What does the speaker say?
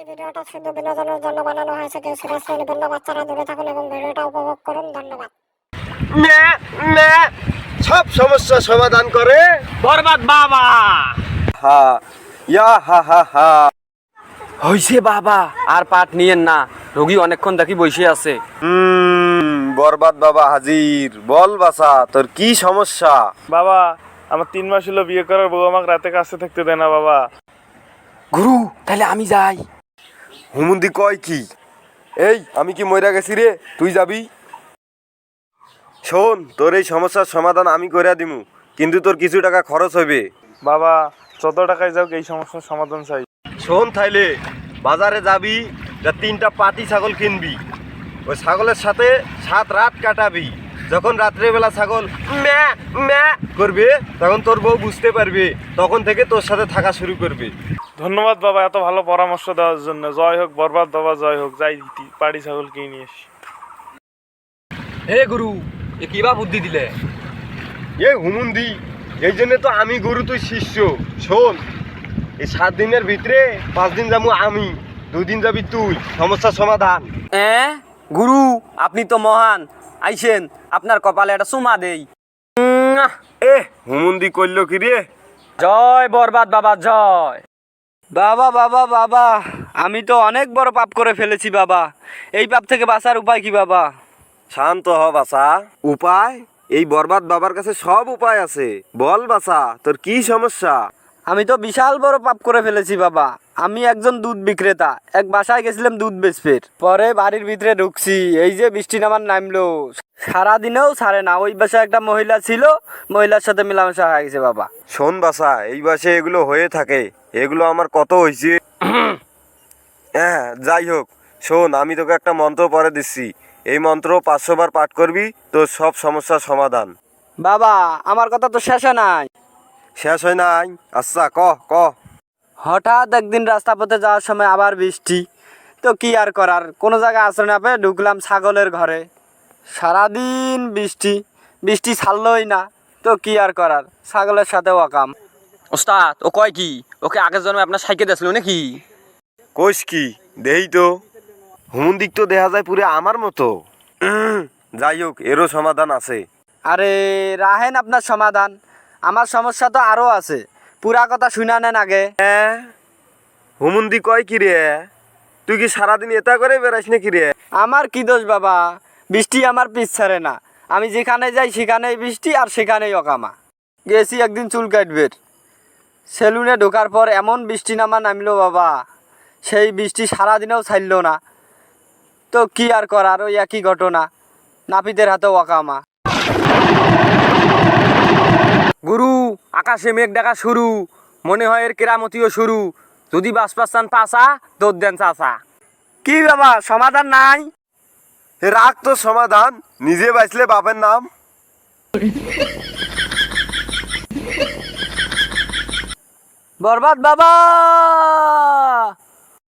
এই ভিডিওটা শুধু বিনোদনের জন্য বানানো হয়েছে। কেউ সিরিয়াসলি নেবেন না। বাচ্চারা দূরে থাকুন এবং ভিডিওটা উপভোগ করুন। ধন্যবাদ। সব সমস্যা সমাধান করে বরবাদ বাবা। হা ইয়া হা হা হা। হইছে বাবা, আর পাট নিয়েন না, রোগী অনেকক্ষণ দেখি বসে আছে। বরবাদ বাবা হাজির। বল বাসা, তোর কি সমস্যা? বাবা, আমার 3 মাস হলো বিয়ে করার বউ আমাকে রাতে কাছে থাকতে দেয় না বাবা। গুরু, তাহলে আমি যাই। হুমুন্দি কয় কি? এই আমি কি মইরা গেছি রে, তুই যাবি? শোন, তোর এই সমস্যার সমাধান আমি করে দিমু, কিন্তু তোর কিছু টাকা খরচ হইবে। বাবা, যত টাকায় যাও এই সমস্যার সমাধান চাই। শোন তাইলে, বাজারে যাবি, 3টা পাতি ছাগল কিনবি। ওই ছাগলের সাথে 7 রাত কাটাবি। যখন রাত্রেবেলা ছাগল ম্যা ম্যা করবে, তখন তোর বউ বুঝতে পারবে, তখন থেকে তোর সাথে থাকা শুরু করবে। ধন্যবাদ বাবা এত ভালো পরামর্শ দেওয়ার জন্য। জয় হোক বরবাদ বাবা, জয় হোক। যাই পাড়ি ছাগল কিনে নিয়ে আসি। হে গুরু, এ কিবা বুদ্ধি দিলে? এ হুমুন্দি, এই জন্য তো আমি গুরু, তুই শিষ্য। শোন, এই 7 দিনের ভিতরে 5 দিন যাবো আমি, 2 দিন যাবি তুই। সমস্যার সমাধান। গুরু, আপনি তো মহান। আইসেন, আপনার কপালে একটা চুমা দেই। এ হুমুন্দি করলো কি রে? জয় বরবাদ বাবা, জয়। বাবা বাবা বাবা, আমি তো অনেক বড় পাপ করে ফেলেছি বাবা। এই পাপ থেকে বাঁচার উপায় কি বাবা? শান্ত হ বাসা। উপায়? এই বরবাদ বাবার কাছে সব উপায় আছে। বল বাসা, তোর কি সমস্যা? আমি তো বিশাল বড় পাপ করে ফেলেছি বাবা। আমি একজন দুধ বিক্রেতা, এক বাসায় গেছিলাম দুধ বেচতে। পরে বাড়ির ভিতরে ঢুকছি, এই যে বৃষ্টি নামলো, সারাদিনেও ছাড়ে না। ওই বাসায় একটা মহিলা ছিল, মহিলার সাথে মেলামেশা হয়ে গেছে বাবা। শোন বাসা, এই বাসে এগুলো হয়ে থাকে। এগুলো আমার কত হয়েছে। হ্যাঁ, যাই হোক, শোন, আমি তোকে একটা মন্ত্র পরে দিচ্ছি। এই মন্ত্র 500 বার পাঠ করবি, তোর সব সমস্যার সমাধান। বাবা, আমার কথা তো শেষে নাই। শেষ হয় নাই? আচ্ছা, ক। হঠাৎ একদিন রাস্তা পথে যাওয়ার সময় আবার বৃষ্টি। তো কি আর করার, কোনো জায়গায় আশ্রয় না পেয়ে ঢুকলাম ছাগলের ঘরে। সারাদিন বৃষ্টি ছাড়লই না। তো কি আর করার, ছাগলের সাথে ওয়াকাম। ওস্তাদ, ও কয় কি? ওকে আগের জন্মে আপনার সাইকেল দিয়েছিল নাকি? কইস কি? দেই তো হুমুন্দিক তো দেখা যায় পুরো আমার মতো। যাই হোক, এরও সমাধান আছে। আরে রাহেন আপনার সমাধান, আমার সমস্যা তো আরও আছে। পুরা কথা শুনা নেন আগে। হুমুন্দি কয় কি রে? তুই কি সারাদিন এটা করে বেড়াস নাকি রে? আমার কি দোষ বাবা, বৃষ্টি আমার পিছ ছাড়ে না। আমি যেখানে যাই সেখানেই বৃষ্টি, আর সেখানেই অকামা। গেছি একদিন চুল কাটবের, সেলুনে ঢোকার পর এমন বৃষ্টি নামলো বাবা, সেই বৃষ্টি সারাদিনেও ছাড়ল না। তো কি আর করার, ওই একই ঘটনা, নাপিতের হাতে অকামা। গুরু, আকাশে মেঘ ডাকা শুরু, মনে হয় এর কেরামতিও শুরু। যদি বাস পাচ্ছান পাশা, দৌড় দেন চাচা। কি বাবা, সমাধান নাই? রাখ তো সমাধান, নিজে বাঁচলে বাপের নাম। বরবাদ বাবা।